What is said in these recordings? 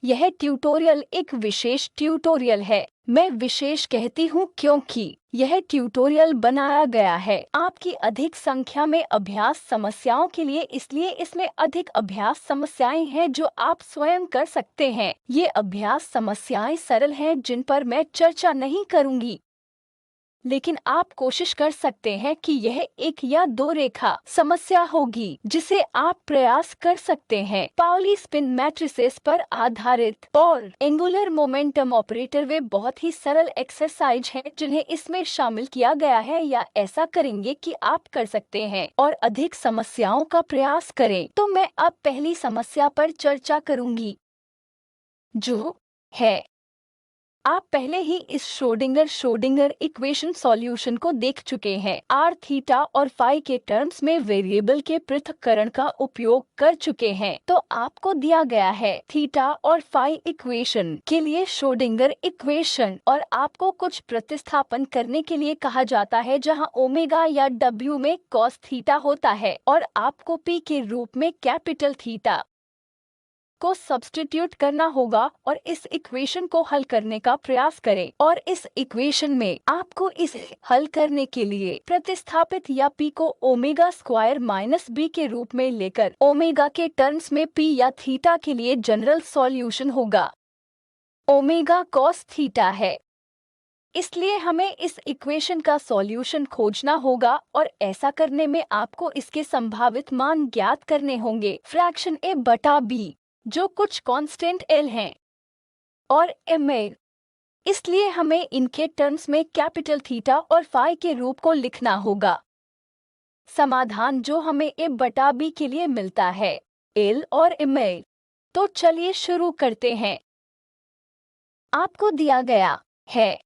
यह ट्यूटोरियल एक विशेष ट्यूटोरियल है। मैं विशेष कहती हूँ क्योंकि यह ट्यूटोरियल बनाया गया है आपकी अधिक संख्या में अभ्यास समस्याओं के लिए, इसलिए इसमें अधिक अभ्यास समस्याएं हैं जो आप स्वयं कर सकते हैं। ये अभ्यास समस्याएं सरल हैं जिन पर मैं चर्चा नहीं करूंगी, लेकिन आप कोशिश कर सकते हैं कि यह एक या दो रेखा समस्या होगी जिसे आप प्रयास कर सकते हैं। पाउली स्पिन मैट्रिसेस पर आधारित और एंगुलर मोमेंटम ऑपरेटर वे बहुत ही सरल एक्सरसाइज हैं जिन्हें इसमें शामिल किया गया है या ऐसा करेंगे कि आप कर सकते हैं और अधिक समस्याओं का प्रयास करें। तो मैं अब पहली समस्या पर चर्चा करूंगी जो है, आप पहले ही इस श्रोडिंगर इक्वेशन सॉल्यूशन को देख चुके हैं। आर थीटा और फाई के टर्म्स में वेरिएबल के पृथक्करण का उपयोग कर चुके हैं। तो आपको दिया गया है थीटा और फाई इक्वेशन के लिए श्रोडिंगर इक्वेशन और आपको कुछ प्रतिस्थापन करने के लिए कहा जाता है जहां ओमेगा या डब्ल्यू में कॉस थीटा होता है और आपको पी के रूप में कैपिटल थीटा को सब्स्टिट्यूट करना होगा और इस इक्वेशन को हल करने का प्रयास करें। और इस इक्वेशन में आपको इसे हल करने के लिए प्रतिस्थापित या p को ओमेगा स्क्वायर माइनस b के रूप में लेकर ओमेगा के टर्म्स में p या थीटा के लिए जनरल सॉल्यूशन होगा। ओमेगा कॉस थीटा है, इसलिए हमें इस इक्वेशन का सॉल्यूशन खोजना होगा और ऐसा करने में आपको इसके संभावित मान ज्ञात करने होंगे। फ्रैक्शन a बटा b जो कुछ कांस्टेंट L हैं और M A, इसलिए हमें इनके टर्म्स में कैपिटल थीटा और फाई के रूप को लिखना होगा। समाधान जो हमें A बटा B के लिए मिलता है L और M A। तो चलिए शुरू करते हैं। आपको दिया गया है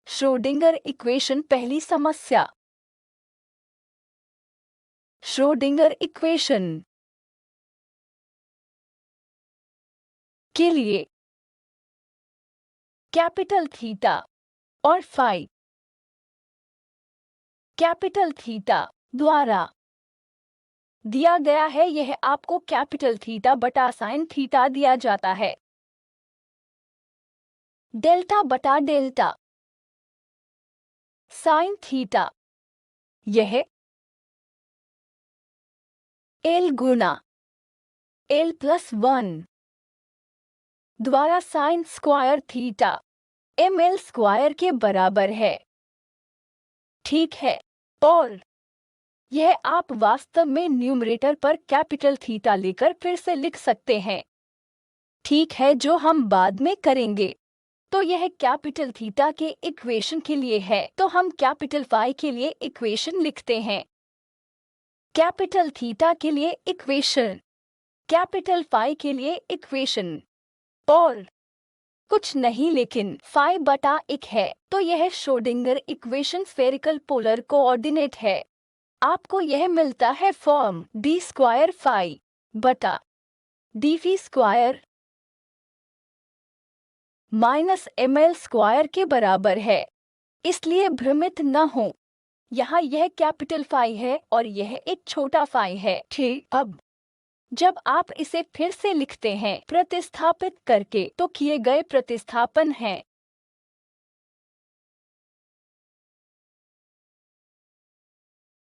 श्रोडिंगर इक्वेशन। पहली समस्या, श्रोडिंगर इक्वेशन के लिए कैपिटल थीटा और फाई कैपिटल थीटा द्वारा दिया गया है। यह आपको कैपिटल थीटा बटा साइन थीटा दिया जाता है। डेल्टा बटा डेल्टा साइन थीटा, यह L गुना L प्लस 1 द्वारा sine square theta ml square के बराबर है। ठीक है, और यह आप वास्तव में न्यूमरेटर पर कैपिटल थीटा लेकर फिर से लिख सकते हैं। ठीक है, जो हम बाद में करेंगे। तो यह कैपिटल थीटा के इक्वेशन के लिए है, तो हम कैपिटल फाई के लिए इक्वेशन लिखते हैं। कैपिटल थीटा के लिए इक्वेशन, कैपिटल फाई के लिए इक्वेशन और कुछ नहीं लेकिन फाई बटा 1 है। तो यह Schrodinger equation spherical polar coordinate है। आपको यह मिलता है फॉर्म d स्क्वायर फाई बटा डी फी स्क्वायर माइनस ml स्क्वायर के बराबर है। इसलिए भ्रमित न हो, यहाँ यह कैपिटल फाई है और यह एक छोटा फाई है। ठीक, अब जब आप इसे फिर से लिखते हैं प्रतिस्थापित करके, तो किए गए प्रतिस्थापन है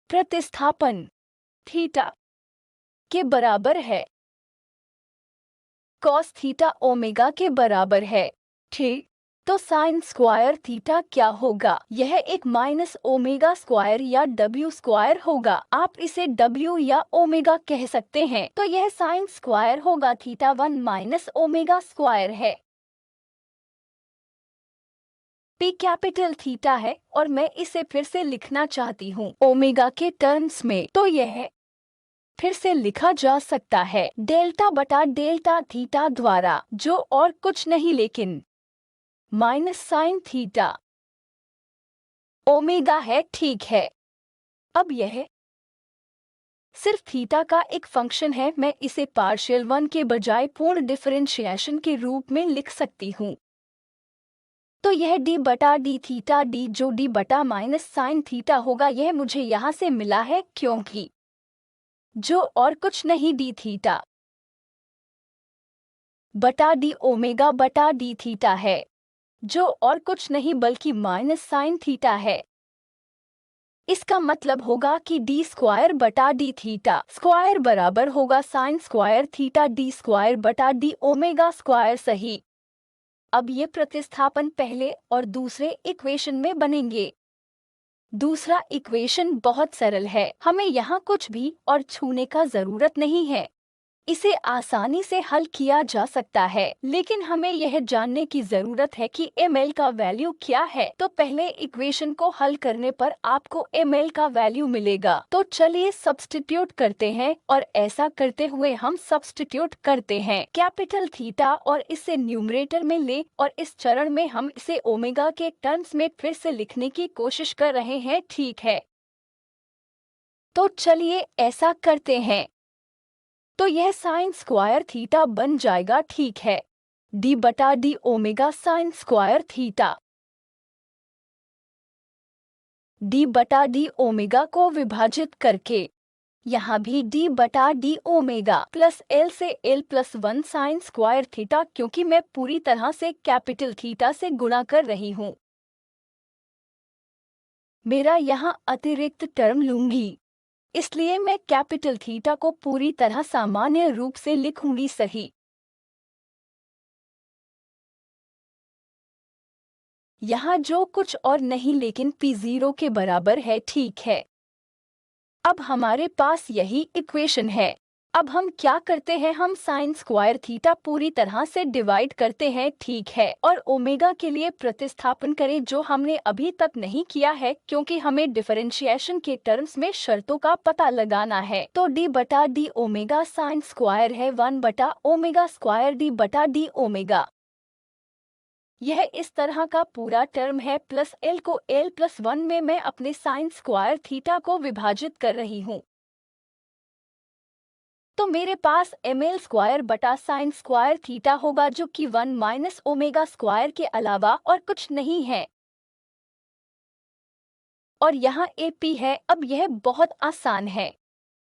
प्रतिस्थापन थीटा के बराबर है कॉस थीटा ओमेगा के बराबर है। ठीक, तो साइन स्क्वायर थीटा क्या होगा? यह एक माइनस ओमेगा स्क्वायर या W स्क्वायर होगा। आप इसे W या ओमेगा कह सकते हैं। तो यह साइन स्क्वायर होगा थीटा 1 माइनस ओमेगा स्क्वायर है। P कैपिटल थीटा है और मैं इसे फिर से लिखना चाहती हूँ ओमेगा के टर्म्स में। तो यह फिर से लिखा जा सकता है डेल्टा बटा डेल्टा थीटा द्वारा, जो और कुछ नहीं लेकिन माइनस साइन थीटा ओमेगा है। ठीक है, अब यह सिर्फ थीटा का एक फंक्शन है। मैं इसे पार्शियल 1 के बजाय पूर्ण डिफरेंशिएशन के रूप में लिख सकती हूँ। तो यह d बटा डी थीटा d जो d बटा माइनस साइन थीटा होगा, यह मुझे यहाँ से मिला है क्योंकि जो और कुछ नहीं d थीटा बटा डी ओमेगा बटा डी थीटा है, जो और कुछ नहीं बल्कि माइनस साइन थीटा है। इसका मतलब होगा कि डी स्क्वायर बटा डी थीटा स्क्वायर बराबर होगा sine square theta D square बटा डी ओमेगा स्क्वायर। सही। अब ये प्रतिस्थापन पहले और दूसरे इक्वेशन में बनेंगे। दूसरा इक्वेशन बहुत सरल है, हमें यहाँ कुछ भी और छूने का जरूरत नहीं है। इसे आसानी से हल किया जा सकता है, लेकिन हमें यह जानने की जरूरत है कि ml का वैल्यू क्या है। तो पहले इक्वेशन को हल करने पर आपको ml का वैल्यू मिलेगा। तो चलिए सब्स्टिट्यूट करते हैं, और ऐसा करते हुए हम सब्स्टिट्यूट करते हैं कैपिटल थीटा और इसे न्यूमरेटर में ले, और इस चरण में हम इसे ओमेगा के टर्म्स में फिर से लिखने की कोशिश कर रहे हैं। ठीक है, तो चलिए ऐसा करते हैं। तो यह साइन स्क्वायर थीटा बन जाएगा। ठीक है, डी बटा D omega sine square theta. D बटा डी ओमेगा को विभाजित करके यहाँ भी डी बटा डी ओमेगा प्लस एल से L plus 1 sine square theta, क्योंकि मैं पूरी तरह से कैपिटल थीटा से गुणा कर रही हूँ। मेरा यहाँ अतिरिक्त टर्म लूंगी, इसलिए मैं कैपिटल थीटा को पूरी तरह सामान्य रूप से लिखूंगी। सही। यहाँ जो कुछ और नहीं लेकिन p0 के बराबर है। ठीक है, अब हमारे पास यही इक्वेशन है। अब हम क्या करते हैं, हम साइन स्क्वायर थीटा पूरी तरह से डिवाइड करते हैं। ठीक है, और ओमेगा के लिए प्रतिस्थापन करें, जो हमने अभी तक नहीं किया है, क्योंकि हमें डिफरेंशिएशन के टर्म्स में शर्तों का पता लगाना है। तो डी बटा डी ओमेगा साइन स्क्वायर है 1 बटा ओमेगा स्क्वायर डी बटा डी ओमेगा। यह इस तरह का पूरा टर्म है, प्लस एल को एल प्लस 1 में मैं अपने साइन स्क्वायर थीटा को विभाजित कर रही हूँ। तो मेरे पास ml स्क्वायर बटा साइन स्क्वायर थीटा होगा, जो कि 1 माइनस ओमेगा स्क्वायर के अलावा और कुछ नहीं है। और यहाँ AP है। अब यह बहुत आसान है,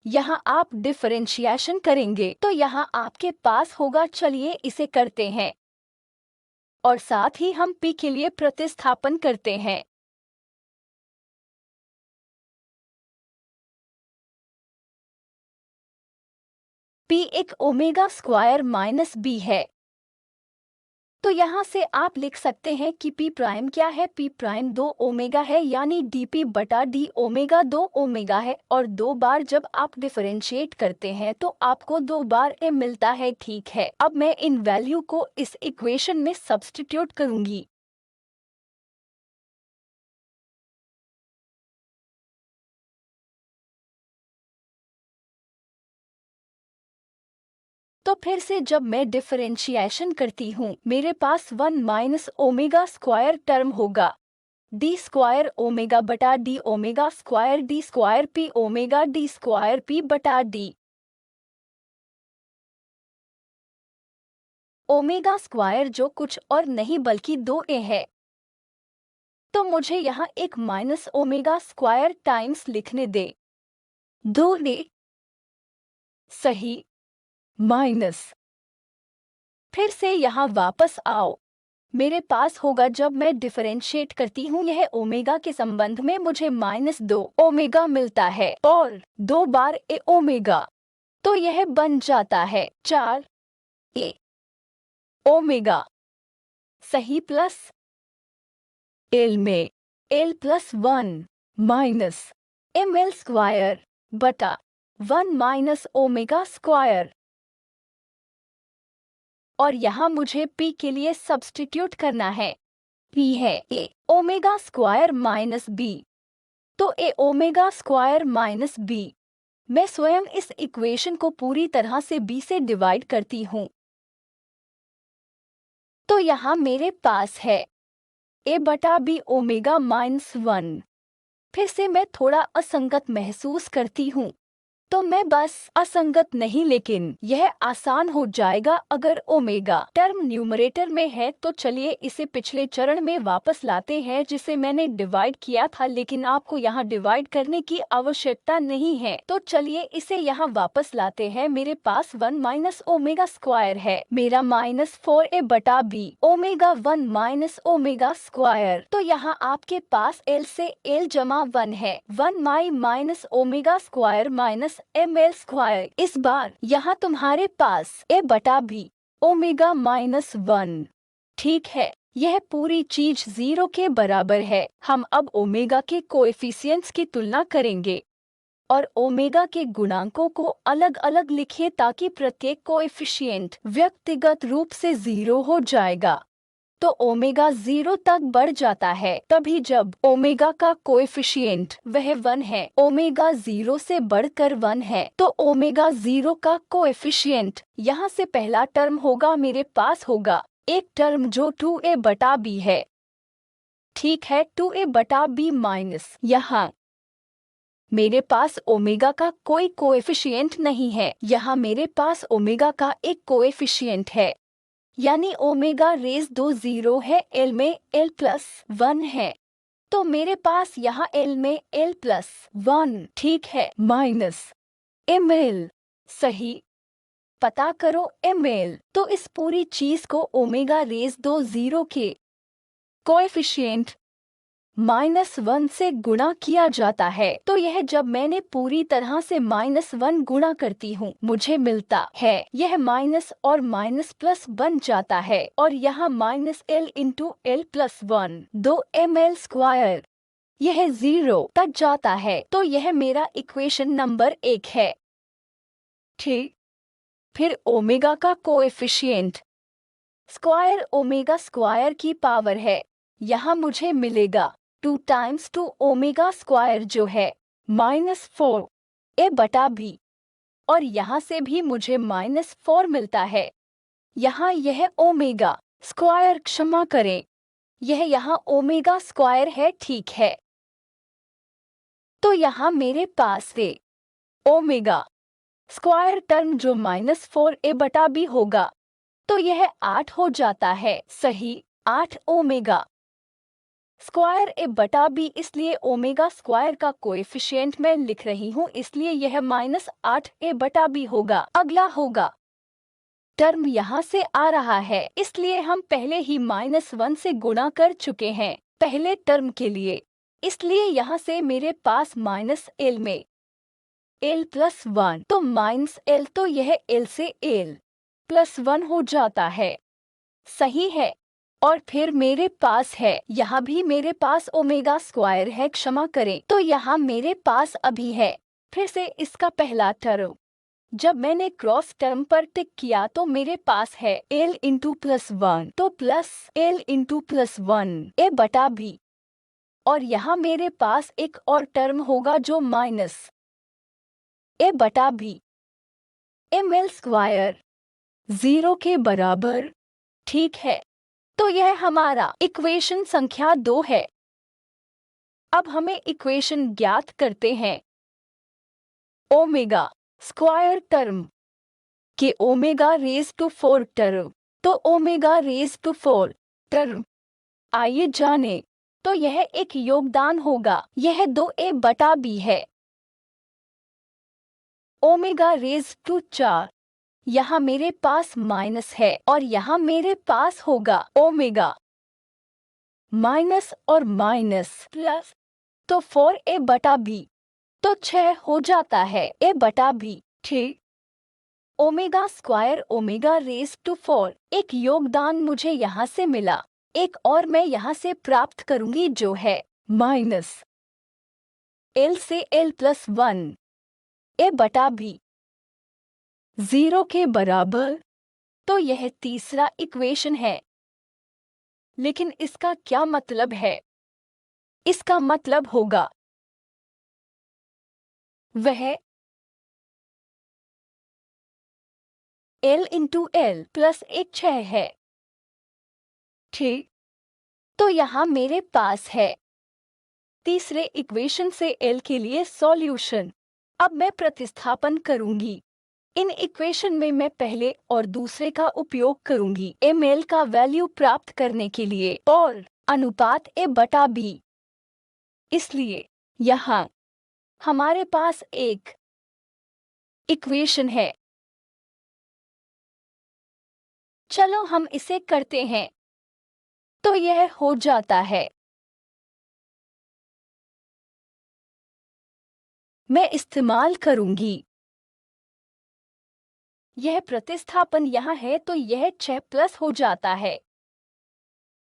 यहाँ आप डिफरेंशिएशन करेंगे तो यहाँ आपके पास होगा। चलिए इसे करते हैं, और साथ ही हम P के लिए प्रतिस्थापन करते हैं। P एक ओमेगा स्क्वायर माइनस B है। तो यहाँ से आप लिख सकते हैं कि P प्राइम क्या है, P प्राइम 2 ओमेगा है, यानी dP बटा d ओमेगा 2 ओमेगा है। और 2 बार जब आप डिफरेंशिएट करते हैं तो आपको 2 बार m मिलता है। ठीक है, अब मैं इन वैल्यू को इस इक्वेशन में सब्स्टिट्यूट करूंगी। तो फिर से जब मैं डिफरेंशिएशन करती हूँ, मेरे पास 1 माइनस ओमेगा स्क्वायर टर्म होगा, डी स्क्वायर ओमेगा बटा D omega square D square P omega D square P बटा डी ओमेगा स्क्वायर, जो कुछ और नहीं बल्कि 2a है। तो मुझे यहाँ एक माइनस ओमेगा स्क्वायर टाइम्स लिखने दे, 2a। सही, माइनस। फिर से यहाँ वापस आओ, मेरे पास होगा, जब मैं डिफरेंशिएट करती हूँ यह ओमेगा के संबंध में, मुझे -2 ओमेगा मिलता है और 2 बार ए ओमेगा, तो यह बन जाता है 4 ए ओमेगा। सही, प्लस एल में L plus 1 minus ml square बटा 1 माइनस ओमेगा स्क्वायर। और यहाँ मुझे P के लिए सब्स्टिट्यूट करना है। P है ए ओमेगा स्क्वायर माइनस B, तो ए ओमेगा स्क्वायर माइनस B। मैं स्वयं इस इक्वेशन को पूरी तरह से B से डिवाइड करती हूँ। तो यहाँ मेरे पास है A बटा B ओमेगा -1। फिर से मैं थोड़ा असंगत महसूस करती हूँ, तो मैं बस असंगत नहीं, लेकिन यह आसान हो जाएगा अगर ओमेगा टर्म न्यूमरेटर में है। तो चलिए इसे पिछले चरण में वापस लाते हैं जिसे मैंने डिवाइड किया था, लेकिन आपको यहाँ डिवाइड करने की आवश्यकता नहीं है। तो चलिए इसे यहाँ वापस लाते हैं। मेरे पास 1 माइनस ओमेगा स्क्वायर है, मेरा -4a/b omega 1 minus omega square. तो यहाँ आपके पास l से l जमा 1 है, 1 minus omega square minus ml square. इस बार यहाँ तुम्हारे पास a/b ओमेगा -1। ठीक है, यह पूरी चीज 0 के बराबर है। हम अब ओमेगा के कोएफिशिएंट्स की तुलना करेंगे और ओमेगा के गुणांकों को अलग अलग लिखिए ताकि प्रत्येक कोएफिशिएंट व्यक्तिगत रूप से 0 हो जाएगा। तो ओमेगा 0 तक बढ़ जाता है तभी जब ओमेगा का कोएफिशिएंट वह 1 है। ओमेगा 0 से बढ़कर 1 है तो ओमेगा 0 का कोएफिशिएंट यहाँ से पहला टर्म होगा, मेरे पास होगा एक टर्म जो 2a/b है। ठीक है, 2a/b माइनस यहाँ मेरे पास ओमेगा का कोई कोएफिशिएंट नहीं है, यहाँ मेरे पास ओमेगा का एक कोएफिशिएंट है, यानी ओमेगा रेज 2 0 है, l में l+1 है। तो मेरे पास यहाँ l में l+1 ठीक है, माइनस ml। सही, पता करो ml। तो इस पूरी चीज को ओमेगा रेज 2 0 के कोएफिशिएंट -1 से गुणा किया जाता है। तो यह जब मैंने पूरी तरह से -1 गुणा करती हूँ मुझे मिलता है यह माइनस और माइनस प्लस बन जाता है और यहाँ -l into l+1 2 ml square. यह 0 तक जाता है तो यह मेरा इक्वेशन नंबर 1 है। ठीक, फिर ओमेगा का कोएफिशिएंट स्क्वायर ओमेगा स्क्वायर की पावर है, यहाँ मुझे मिलेगा 2 टाइम्स 2 ओमेगा स्क्वायर जो है -4a/b और यहाँ से भी मुझे -4 मिलता है। यहाँ यह ओमेगा स्क्वायर, क्षमा करें, यह यहाँ ओमेगा स्क्वायर है। ठीक है, तो यहाँ मेरे पास है ओमेगा स्क्वायर टर्म जो -4a/b होगा। तो यह 8 हो जाता है। सही, 8 ओमेगा स्क्वायर a/b, इसलिए ओमेगा स्क्वायर का कोएफिशिएंट मैं लिख रही हूँ, इसलिए यह -8a/b होगा। अगला होगा टर्म यहाँ से आ रहा है, इसलिए हम पहले ही -1 से गुणा कर चुके हैं पहले टर्म के लिए, इसलिए यहाँ से मेरे पास -l में l+1 तो -l, तो यह l से l+1 हो जाता है। सही है, और फिर मेरे पास है, यहाँ भी मेरे पास ओमेगा स्क्वायर है, क्षमा करें, तो यहाँ मेरे पास अभी है फिर से इसका पहला टर्म। जब मैंने क्रॉस टर्म पर टिक किया तो मेरे पास है l इंटू +1 तो प्लस l इंटू +1 a/b और यहाँ मेरे पास एक और टर्म होगा जो माइनस a/b ml स्क्वायर 0 के बराबर। ठीक है, तो यह हमारा इक्वेशन संख्या 2 है। अब हमें इक्वेशन ज्ञात करते हैं ओमेगा स्क्वायर टर्म के ओमेगा रेज टू 4 टर्म। तो ओमेगा रेज टू 4 टर्म आइए जाने, तो यह एक योगदान होगा, यह 2a/b है। ओमेगा रेज टू 4, यहाँ मेरे पास माइनस है और यहाँ मेरे पास होगा ओमेगा माइनस और माइनस प्लस, तो 4a/b तो 6 हो जाता है a/b। ठीक, omega square omega raise to 4 एक योगदान मुझे यहाँ से मिला, एक और मैं यहाँ से प्राप्त करूंगी जो है माइनस l से l+1 a/b 0 के बराबर। तो यह तीसरा इक्वेशन है, लेकिन इसका क्या मतलब है? इसका मतलब होगा वह l इंटू l+1 6 है। ठीक, तो यहाँ मेरे पास है तीसरे इक्वेशन से l के लिए सॉल्यूशन अब मैं प्रतिस्थापन करूंगी। इन इक्वेशन में मैं पहले और दूसरे का उपयोग करूंगी ml का वैल्यू प्राप्त करने के लिए और अनुपात a/b। इसलिए यहाँ हमारे पास एक इक्वेशन है। चलो हम इसे करते हैं। तो यह हो जाता है। मैं इस्तेमाल करूंगी। यह प्रतिस्थापन यहाँ है तो यह 6 प्लस हो जाता है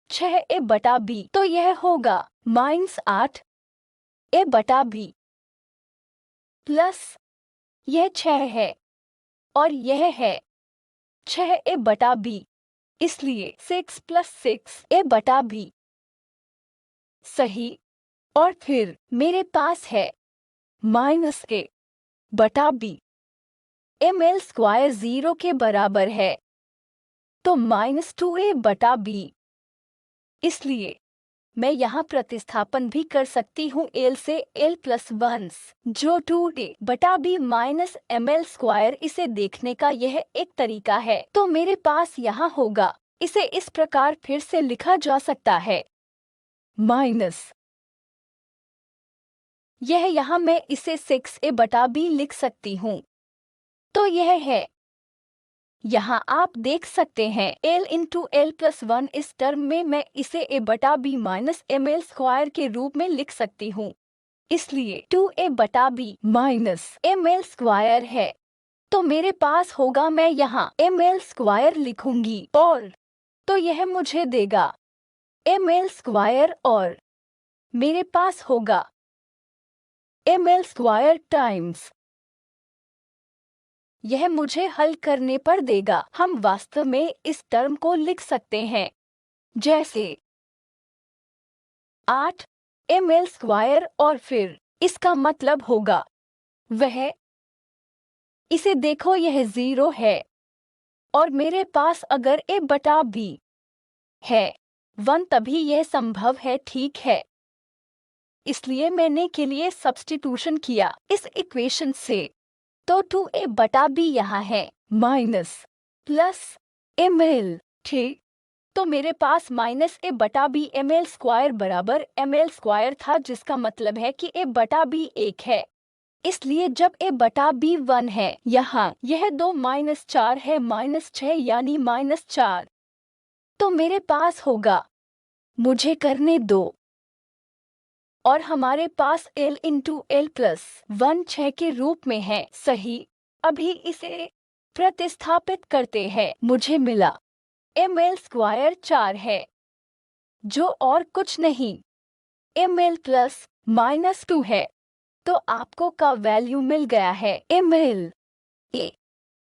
6a/b। तो यह होगा -8 a/b प्लस यह 6 है और यह है 6a/b। इसलिए 6 + 6 a/b। सही। और फिर मेरे पास है -a/b। ml² 0 के बराबर है तो -2a/b। इसलिए मैं यहाँ प्रतिस्थापन भी कर सकती हूँ l से l+1 जो 2a/b -ml²। इसे देखने का यह एक तरीका है। तो मेरे पास यहाँ होगा। इसे इस प्रकार फिर से लिखा जा सकता है माइनस यह यहाँ मैं इसे 6a/b लिख सकती हूँ। तो यह है। यहाँ आप देख सकते हैं l × l+1। इस टर्म में मैं इसे a/b -ml² के रूप में लिख सकती हूँ। इसलिए 2a/b -ml² है। तो मेरे पास होगा। मैं यहाँ ml² लिखूंगी और तो यह मुझे देगा ml² और मेरे पास होगा ml² टाइम्स यह मुझे हल करने पर देगा। हम वास्तव में इस टर्म को लिख सकते हैं जैसे 8 ml² और फिर इसका मतलब होगा वह। इसे देखो यह 0 है और मेरे पास अगर a/b है 1 तभी यह संभव है। ठीक है। इसलिए मैंने के लिए सब्स्टिट्यूशन किया इस इक्वेशन से। तो 2a/b यहाँ है माइनस प्लस ml। ठीक। तो मेरे पास -a/b ml² बराबर ml² था जिसका मतलब है कि a/b 1 है। इसलिए जब a/b 1 है यहाँ यह 2 -4 है -6 यानी -4। तो मेरे पास होगा। मुझे करने दो। और हमारे पास l × l+1 6 के रूप में है। सही। अभी इसे प्रतिस्थापित करते हैं। मुझे मिला ml² 4 है जो और कुछ नहीं ml प्लस -2 है। तो आपको का वैल्यू मिल गया है ml a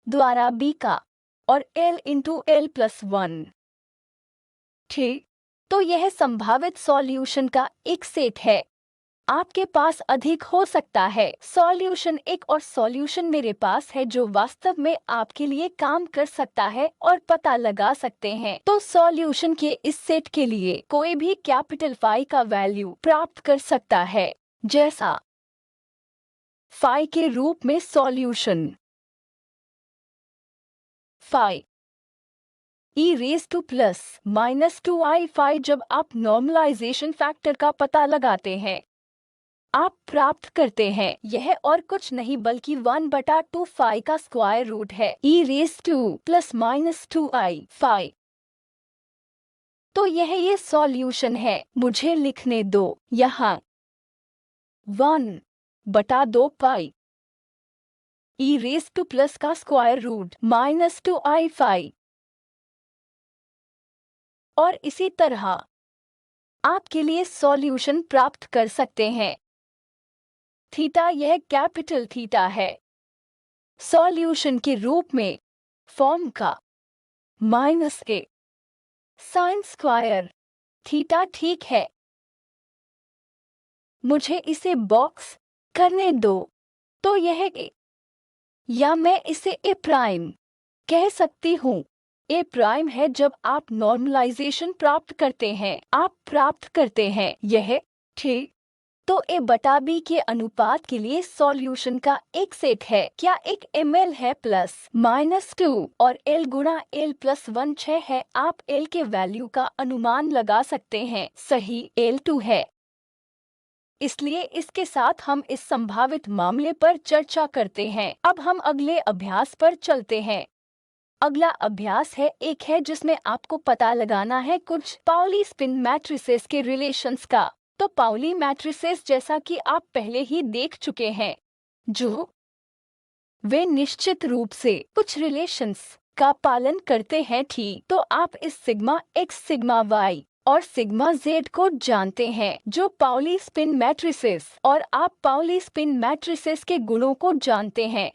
द्वारा b का और l × l+1। ठीक। तो यह संभावित सॉल्यूशन का एक सेट है। आपके पास अधिक हो सकता है सॉल्यूशन। एक और सॉल्यूशन मेरे पास है जो वास्तव में आपके लिए काम कर सकता है और पता लगा सकते हैं। तो सॉल्यूशन के इस सेट के लिए कोई भी कैपिटल फाई का वैल्यू प्राप्त कर सकता है जैसा फाई के रूप में सॉल्यूशन फाई e⁻² फाई। जब आप नॉर्मलाइजेशन फैक्टर का पता लगाते हैं आप प्राप्त करते हैं यह और कुछ नहीं बल्कि 1/2 फाई का स्क्वायर रूट है e⁻² फाई। तो यह ये सॉल्यूशन है। मुझे लिखने दो यहाँ 1/2 पाई e⁻² का स्क्वायर रूट -2i फाई। और इसी तरह आपके लिए सॉल्यूशन प्राप्त कर सकते हैं। थीटा यह कैपिटल थीटा है सॉल्यूशन के रूप में फॉर्म का -a साइन स्क्वायर थीटा। ठीक है। मुझे इसे बॉक्स करने दो। तो यह a या मैं इसे a' कह सकती हूँ। a' है जब आप नॉर्मलाइजेशन प्राप्त करते हैं आप प्राप्त करते हैं यह। ठीक। तो A बटा B के अनुपात के लिए सॉल्यूशन का एक सेट है। क्या एक ml है +-2 और L गुणा L +1 6 है। आप L के वैल्यू का अनुमान लगा सकते हैं। सही L 2 है। इसलिए इसके साथ हम इस संभावित मामले पर चर्चा करते हैं। अब हम अगले अभ्यास पर चलते हैं। अगला अभ्यास एक है जिसमें आपको पता लगाना है कुछ पाउली स्पिन मैट्रिसेस के रिलेशंस का। तो पाउली मैट्रिसेस जैसा कि आप पहले ही देख चुके हैं, जो वे निश्चित रूप से कुछ रिलेशंस का पालन करते हैं। ठीक, तो आप इस सिग्मा x, सिग्मा y और सिग्मा z को जानते हैं, जो पाउली स्पिन मैट्रिसेस, और आप पाउली स्पिन मैट्रिसेस के गुणों को जानते हैं।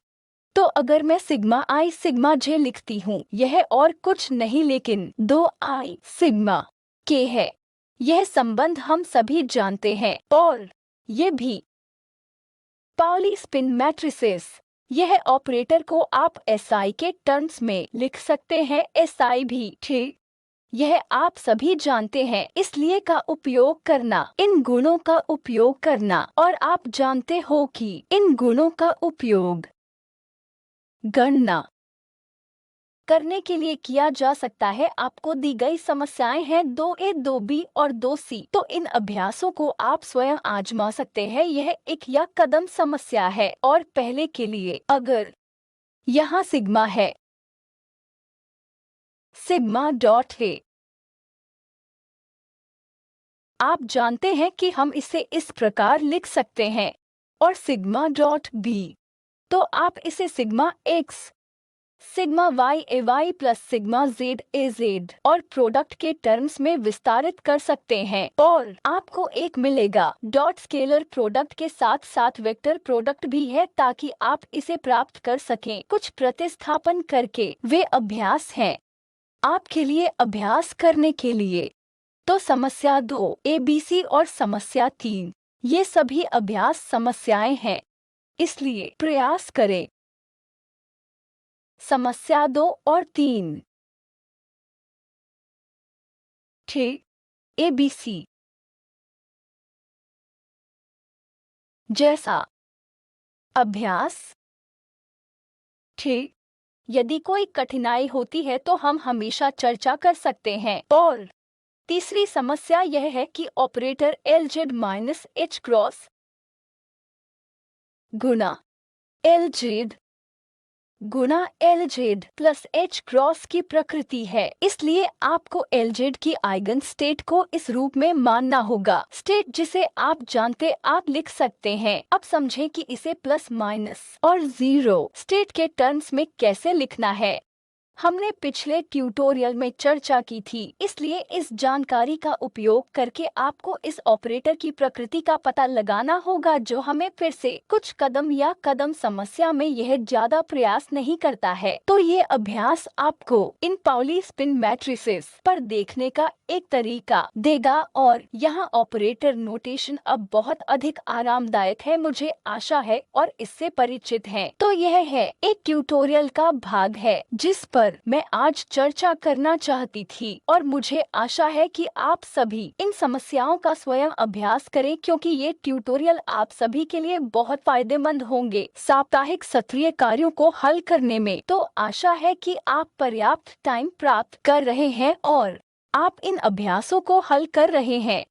तो अगर मैं सिग्मा i सिग्मा j लिखती हूँ, यह और कुछ नहीं लेकिन 2i सिग्मा k है। यह संबंध हम सभी जानते हैं, और ये भी पाउली स्पिन मैट्रिसेस। यह ऑपरेटर को आप SI के टर्म्स में लिख सकते हैं, SI भी। ठीक, यह आप सभी जानते हैं। इसलिए का उपयोग करना, इन गुणों का उपयोग करना, और आप जानते हो कि इन गुणों का उपयोग गणना करने के लिए किया जा सकता है। आपको दी गई समस्याएं हैं 2A, 2B और 2C। तो इन अभ्यासों को आप स्वयं आजमा सकते हैं। यह एक या कदम समस्या है। और पहले के लिए, अगर यहाँ सिग्मा है, सिग्मा डॉट है, आप जानते हैं कि हम इसे इस प्रकार लिख सकते हैं, और सिग्मा डॉट बी, तो आप इसे सिग्मा एक्स, सिग्मा y ए वाई प्लस सिग्मा z ए जेड और प्रोडक्ट के टर्म्स में विस्तारित कर सकते हैं, और आपको एक मिलेगा। डॉट स्केलर प्रोडक्ट के साथ साथ वेक्टर प्रोडक्ट भी है, ताकि आप इसे प्राप्त कर सकें कुछ प्रतिस्थापन करके। वे अभ्यास हैं आपके लिए अभ्यास करने के लिए। तो समस्या 2 ABC और समस्या 3, ये सभी अभ्यास समस्याएं हैं, इसलिए प्रयास करें। समस्या 2 और 3। ठीक, ABC जैसा अभ्यास। ठीक, यदि कोई कठिनाई होती है तो हम हमेशा चर्चा कर सकते हैं। और तीसरी समस्या यह है कि operator LZ minus H cross गुणा LZ गुणा LZ प्लस H क्रॉस की प्रकृति है। इसलिए आपको LZ की आइगन स्टेट को इस रूप में मानना होगा। स्टेट जिसे आप जानते आप लिख सकते हैं। अब समझें कि इसे प्लस माइनस और 0 स्टेट के टर्म्स में कैसे लिखना है। हमने पिछले ट्यूटोरियल में चर्चा की थी, इसलिए इस जानकारी का उपयोग करके आपको इस ऑपरेटर की प्रकृति का पता लगाना होगा, जो हमें फिर से कुछ कदम या कदम समस्या में यह ज्यादा प्रयास नहीं करता है। तो ये अभ्यास आपको इन पाउली स्पिन मैट्रिसेस पर देखने का एक तरीका देगा, और यहाँ ऑपरेटर नोटेशन अब बहुत अधिक आरामदायक है, मुझे आशा है, और इससे परिचित हैं। तो यह है एक ट्यूटोरियल का भाग है जिस पर मैं आज चर्चा करना चाहती थी, और मुझे आशा है कि आप सभी इन समस्याओं का स्वयं अभ्यास करें, क्योंकि ये ट्यूटोरियल आप सभी के लिए बहुत फायदेमंद होंगे साप्ताहिक सत्रीय कार्यों को हल करने में। तो आशा है कि आप पर्याप्त टाइम प्राप्त कर रहे हैं और आप इन अभ्यासों को हल कर रहे हैं।